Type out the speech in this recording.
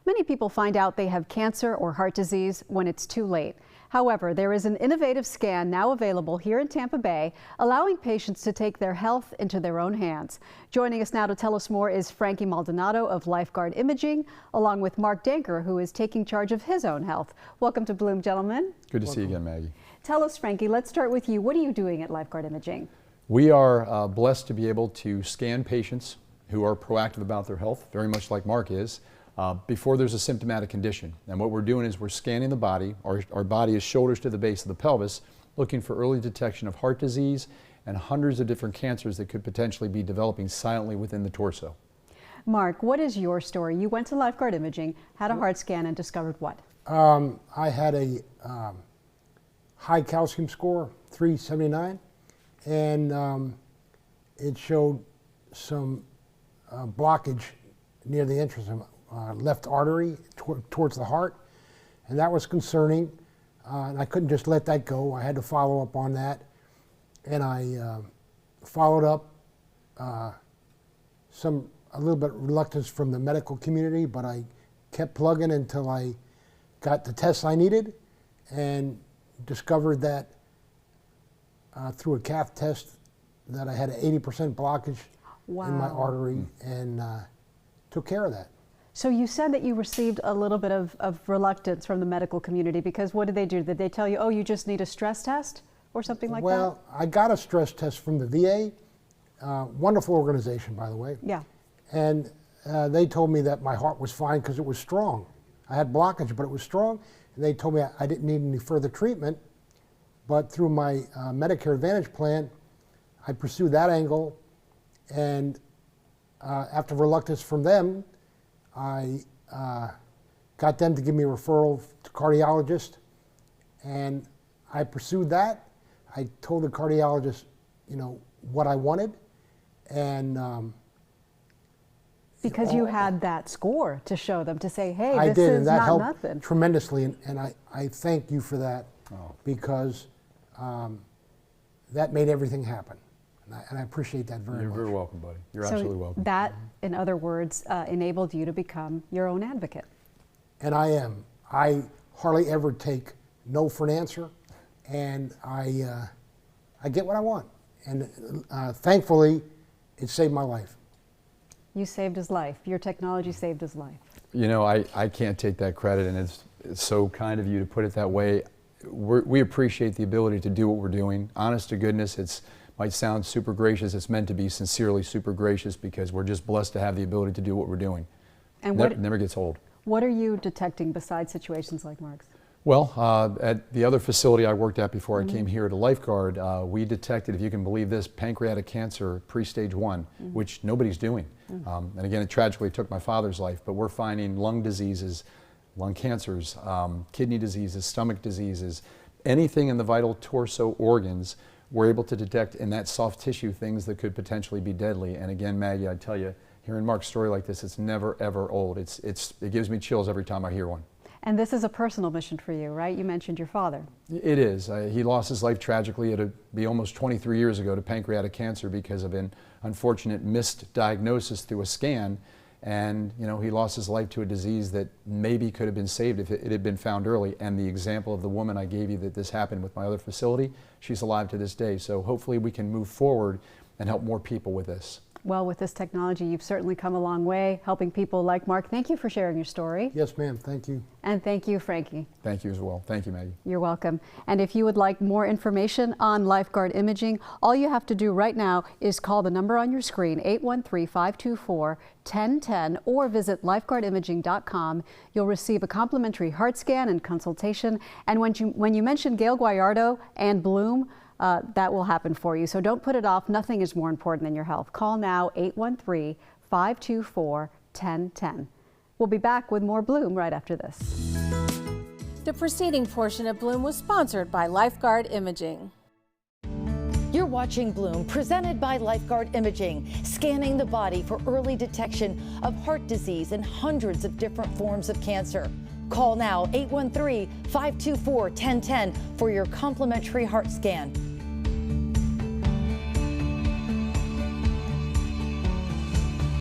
Many people find out they have cancer or heart disease when it's too late. However, there is an innovative scan now available here in Tampa Bay, allowing patients to take their health into their own hands. Joining us now to tell us more is Frankie Maldonado of Lifeguard Imaging, along with Mark Danker, who is taking charge of his own health. Welcome to Bloom, gentlemen. Good to see you again, Maggie. Tell us, Frankie, let's start with you. What are you doing at Lifeguard Imaging? We are blessed to be able to scan patients who are proactive about their health, very much like Mark is, before there's a symptomatic condition. And what we're doing is we're scanning the body. Our body is shoulders to the base of the pelvis, looking for early detection of heart disease and hundreds of different cancers that could potentially be developing silently within the torso. Mark, what is your story? You went to Lifeguard Imaging, had a heart scan, and discovered what? I had a high calcium score, 379, and it showed some blockage near the entrance of left artery towards the heart, and that was concerning, and I couldn't just let that go. I had to follow up on that, and I followed up a little bit reluctance from the medical community, but I kept plugging until I got the tests I needed and discovered that through a cath test that I had an 80% blockage in my artery, and took care of that. So you said that you received a little bit of reluctance from the medical community, because what did they do? Did they tell you, oh, you just need a stress test or something like that? Well, I got a stress test from the VA, wonderful organization, by the way. Yeah. And they told me that my heart was fine because it was strong. I had blockage, but it was strong. And they told me I didn't need any further treatment. But through my Medicare Advantage plan, I pursued that angle. And after reluctance from them, I got them to give me a referral to cardiologist, and I pursued that. I told the cardiologist, you know, what I wanted, and because you had that score to show them, to say, hey, I this did, is and that not helped nothing. tremendously, and I thank you for that, because that made everything happen. And I appreciate that very much. You're very welcome, buddy. You're absolutely welcome. That, in other words, enabled you to become your own advocate. And I am. I hardly ever take no for an answer, and I get what I want. And thankfully, it saved my life. You saved his life. Your technology saved his life. You know, I can't take that credit, and it's so kind of you to put it that way. We appreciate the ability to do what we're doing. Honest to goodness, it's might sound super gracious. It's meant to be sincerely super gracious, because we're just blessed to have the ability to do what we're doing. And never gets old. What are you detecting besides situations like Mark's? Well, at the other facility I worked at before I came here to Lifeguard, we detected, if you can believe this, pancreatic cancer pre-stage 1, which nobody's doing. And again, it tragically took my father's life, but we're finding lung diseases, lung cancers, kidney diseases, stomach diseases, anything in the vital torso organs. We're able to detect in that soft tissue things that could potentially be deadly. And again, Maggie, I tell you, hearing Mark's story like this, it's never ever old. It gives me chills every time I hear one. And this is a personal mission for you, right? You mentioned your father. It is. He lost his life tragically. It'll be almost 23 years ago to pancreatic cancer because of an unfortunate missed diagnosis through a scan. And you know, he lost his life to a disease that maybe could have been saved if it had been found early. And the example of the woman I gave you that this happened with my other facility, she's alive to this day. So hopefully we can move forward and help more people with this. Well, with this technology, you've certainly come a long way, helping people like Mark. Thank you for sharing your story. Yes, ma'am. Thank you. And thank you, Frankie. Thank you as well. Thank you, Maggie. You're welcome. And if you would like more information on Lifeguard Imaging, all you have to do right now is call the number on your screen, 813-524-1010, or visit lifeguardimaging.com. You'll receive a complimentary heart scan and consultation. And when you mention Gail Guayardo and Bloom, that will happen for you. So don't put it off. Nothing is more important than your health. Call now, 813-524-1010. We'll be back with more Bloom right after this. The preceding portion of Bloom was sponsored by Lifeguard Imaging. You're watching Bloom, presented by Lifeguard Imaging, scanning the body for early detection of heart disease and hundreds of different forms of cancer. Call now, 813-524-1010 for your complimentary heart scan.